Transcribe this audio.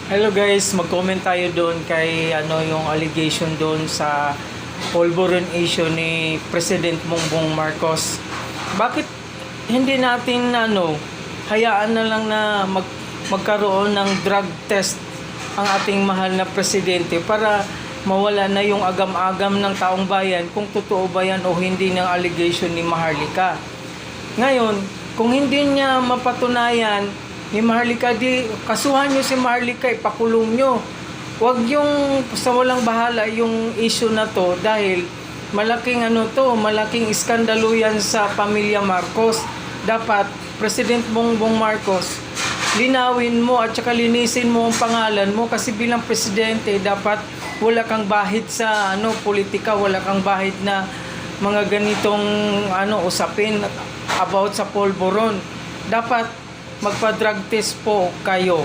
Hello guys, mag-comment tayo doon kay yung allegation doon sa pulverization ni President Bongbong Marcos. Bakit hindi natin hayaan na lang na magkaroon ng drug test ang ating mahal na presidente para mawala na yung agam-agam ng taong bayan kung totoo ba yan o hindi ng allegation ni Maharlika. Ngayon, kung hindi niya mapatunayan ni Maharlika, di kasuhan nyo si Maharlika, ipakulong nyo. Huwag yung sa walang bahala yung issue na to dahil malaking malaking iskandalo yan sa pamilya Marcos. Dapat President Bongbong Marcos, linawin mo at saka linisin mo ang pangalan mo kasi bilang presidente dapat wala kang bahid sa politika, wala kang bahid na mga ganitong usapin about sa polvoron. Dapat magpa-drug test po kayo